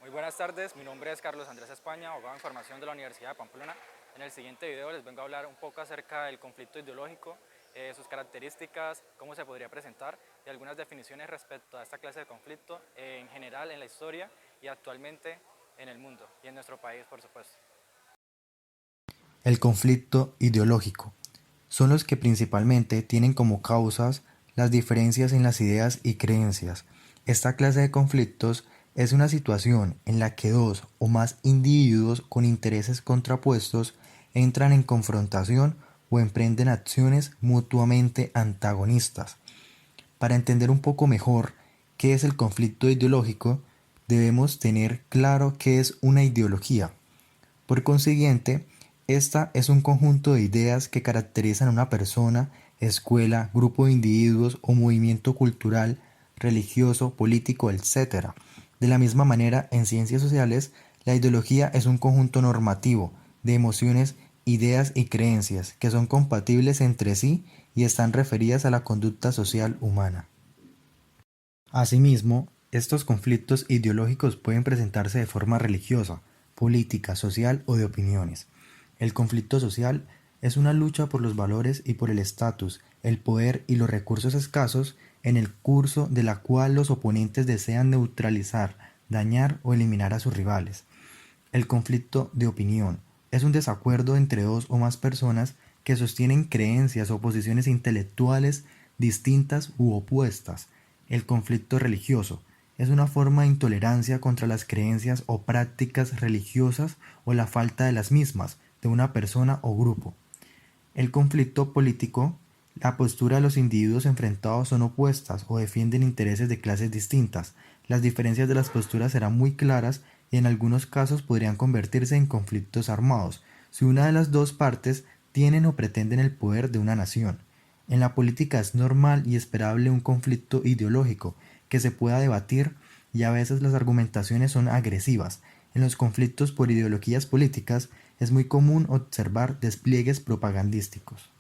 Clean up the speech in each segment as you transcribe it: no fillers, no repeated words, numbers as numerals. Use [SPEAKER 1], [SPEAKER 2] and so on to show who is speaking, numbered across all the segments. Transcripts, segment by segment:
[SPEAKER 1] Muy buenas tardes, mi nombre es Carlos Andrés España, abogado en formación de la Universidad de Pamplona. En el siguiente video les vengo a hablar un poco acerca del conflicto ideológico, sus características, cómo se podría presentar y algunas definiciones respecto a esta clase de conflicto en general en la historia y actualmente en el mundo y en nuestro país, por supuesto.
[SPEAKER 2] El conflicto ideológico son los que principalmente tienen como causas las diferencias en las ideas y creencias. Esta clase de conflictos es una situación en la que dos o más individuos con intereses contrapuestos entran en confrontación o emprenden acciones mutuamente antagonistas. Para entender un poco mejor qué es el conflicto ideológico, debemos tener claro qué es una ideología. Por consiguiente, esta es un conjunto de ideas que caracterizan a una persona, escuela, grupo de individuos o movimiento cultural, religioso, político, etc. De la misma manera, en ciencias sociales, la ideología es un conjunto normativo de emociones, ideas y creencias que son compatibles entre sí y están referidas a la conducta social humana. Asimismo, estos conflictos ideológicos pueden presentarse de forma religiosa, política, social o de opiniones. El conflicto social es una lucha por los valores y por el estatus, el poder y los recursos escasos en el curso de la cual los oponentes desean neutralizar, dañar o eliminar a sus rivales. El conflicto de opinión es un desacuerdo entre dos o más personas que sostienen creencias o posiciones intelectuales distintas u opuestas. El conflicto religioso es una forma de intolerancia contra las creencias o prácticas religiosas o la falta de las mismas de una persona o grupo. El conflicto político, la postura de los individuos enfrentados son opuestas o defienden intereses de clases distintas. Las diferencias de las posturas serán muy claras y en algunos casos podrían convertirse en conflictos armados, si una de las dos partes tienen o pretenden el poder de una nación. En la política es normal y esperable un conflicto ideológico que se pueda debatir y a veces las argumentaciones son agresivas. En los conflictos por ideologías políticas es muy común observar despliegues propagandísticos.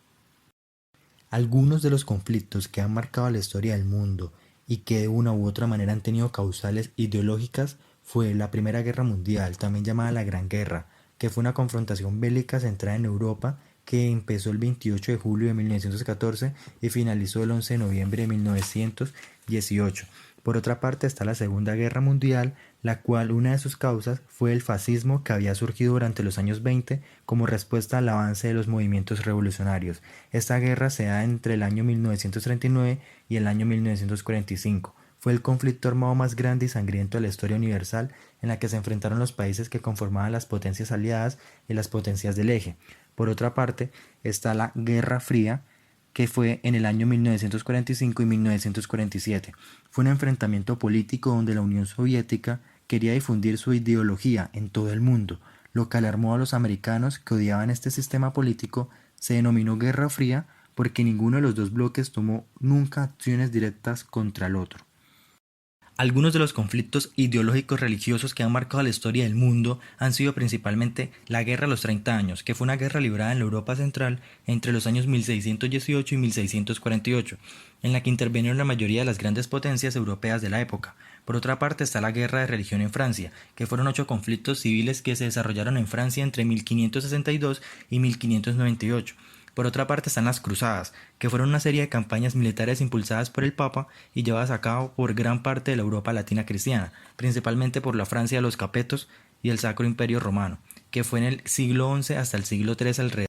[SPEAKER 2] Algunos de los conflictos que han marcado la historia del mundo y que de una u otra manera han tenido causales ideológicas fue la Primera Guerra Mundial, también llamada la Gran Guerra, que fue una confrontación bélica centrada en Europa que empezó el 28 de julio de 1914 y finalizó el 11 de noviembre de 1918. Por otra parte está la Segunda Guerra Mundial, la cual una de sus causas fue el fascismo que había surgido durante los años 20 como respuesta al avance de los movimientos revolucionarios. Esta guerra se da entre el año 1939 y el año 1945. Fue el conflicto armado más grande y sangriento de la historia universal en la que se enfrentaron los países que conformaban las potencias aliadas y las potencias del eje. Por otra parte, está la Guerra Fría, que fue en el año 1945 y 1947. Fue un enfrentamiento político donde la Unión Soviética quería difundir su ideología en todo el mundo, lo que alarmó a los americanos que odiaban este sistema político. Se denominó Guerra Fría porque ninguno de los dos bloques tomó nunca acciones directas contra el otro. Algunos de los conflictos ideológicos religiosos que han marcado la historia del mundo han sido principalmente la Guerra de los 30 años, que fue una guerra librada en la Europa central entre los años 1618 y 1648, en la que intervinieron la mayoría de las grandes potencias europeas de la época. Por otra parte está la Guerra de Religión en Francia, que fueron 8 conflictos civiles que se desarrollaron en Francia entre 1562 y 1598. Por otra parte están las Cruzadas, que fueron una serie de campañas militares impulsadas por el Papa y llevadas a cabo por gran parte de la Europa latina cristiana, principalmente por la Francia de los Capetos y el Sacro Imperio Romano, que fue en el siglo XI hasta el siglo III alrededor.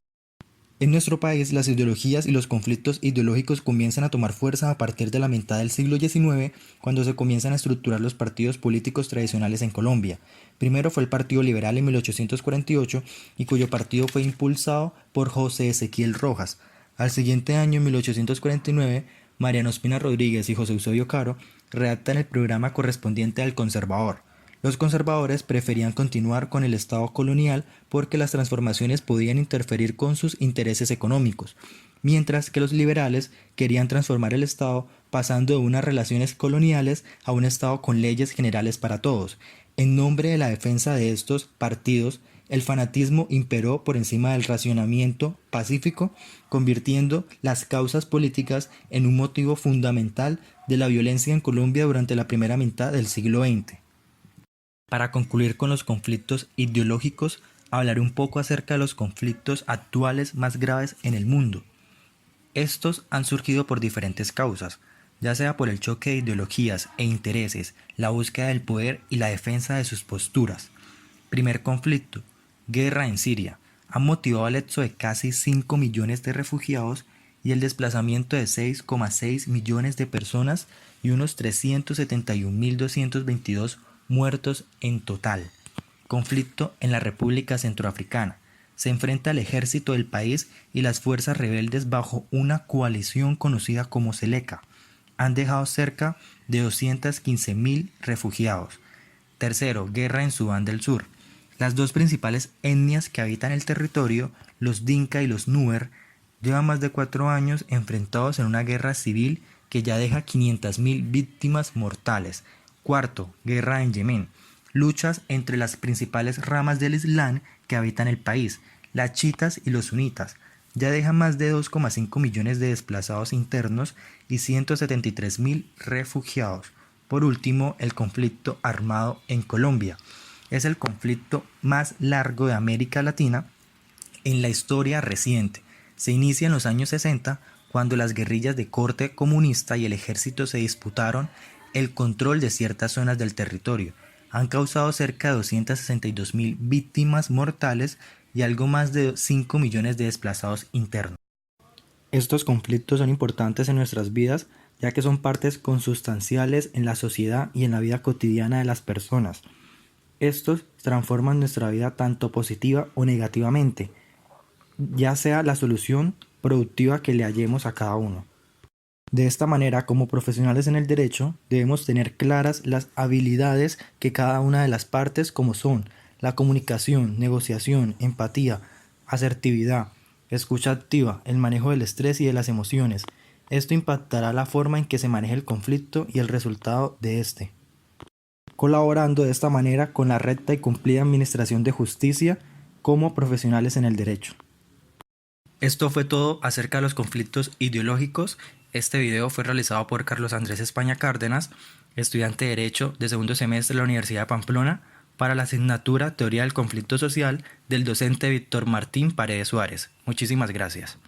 [SPEAKER 2] En nuestro país, las ideologías y los conflictos ideológicos comienzan a tomar fuerza a partir de la mitad del siglo XIX, cuando se comienzan a estructurar los partidos políticos tradicionales en Colombia. Primero fue el Partido Liberal en 1848, y cuyo partido fue impulsado por José Ezequiel Rojas. Al siguiente año, en 1849, Mariano Ospina Rodríguez y José Eusebio Caro redactan el programa correspondiente al Conservador. Los conservadores preferían continuar con el Estado colonial porque las transformaciones podían interferir con sus intereses económicos, mientras que los liberales querían transformar el Estado pasando de unas relaciones coloniales a un Estado con leyes generales para todos. En nombre de la defensa de estos partidos, el fanatismo imperó por encima del racionamiento pacífico, convirtiendo las causas políticas en un motivo fundamental de la violencia en Colombia durante la primera mitad del siglo XX. Para concluir con los conflictos ideológicos, hablaré un poco acerca de los conflictos actuales más graves en el mundo. Estos han surgido por diferentes causas, ya sea por el choque de ideologías e intereses, la búsqueda del poder y la defensa de sus posturas. Primer conflicto, guerra en Siria, ha motivado el éxodo de casi 5 millones de refugiados y el desplazamiento de 6,6 millones de personas y unos 371.222 muertos en total. Conflicto en la República Centroafricana. Se enfrenta el ejército del país y las fuerzas rebeldes bajo una coalición conocida como Seleka. Han dejado cerca de 215.000 refugiados. Tercero, guerra en Sudán del Sur. Las dos principales etnias que habitan el territorio, los Dinka y los Nuer, llevan más de 4 años enfrentados en una guerra civil que ya deja 500.000 víctimas mortales. Cuarto, guerra en Yemen. Luchas entre las principales ramas del Islam que habitan el país, las chiitas y los sunitas. Ya deja más de 2,5 millones de desplazados internos y 173.000 refugiados. Por último, el conflicto armado en Colombia. Es el conflicto más largo de América Latina en la historia reciente. Se inicia en los años 60, cuando las guerrillas de corte comunista y el ejército se disputaron el control de ciertas zonas del territorio. Han causado cerca de 262.000 víctimas mortales y algo más de 5 millones de desplazados internos. Estos conflictos son importantes en nuestras vidas, ya que son partes consustanciales en la sociedad y en la vida cotidiana de las personas. Estos transforman nuestra vida tanto positiva o negativamente, ya sea la solución productiva que le hallemos a cada uno. De esta manera, como profesionales en el derecho, debemos tener claras las habilidades que cada una de las partes, como son la comunicación, negociación, empatía, asertividad, escucha activa, el manejo del estrés y de las emociones. Esto impactará la forma en que se maneja el conflicto y el resultado de este, colaborando de esta manera con la recta y cumplida administración de justicia como profesionales en el derecho. Esto fue todo acerca de los conflictos ideológicos. Este video fue realizado por Carlos Andrés España Cárdenas, estudiante de Derecho de segundo semestre de la Universidad de Pamplona, para la asignatura Teoría del Conflicto Social del docente Víctor Martín Paredes Suárez. Muchísimas gracias.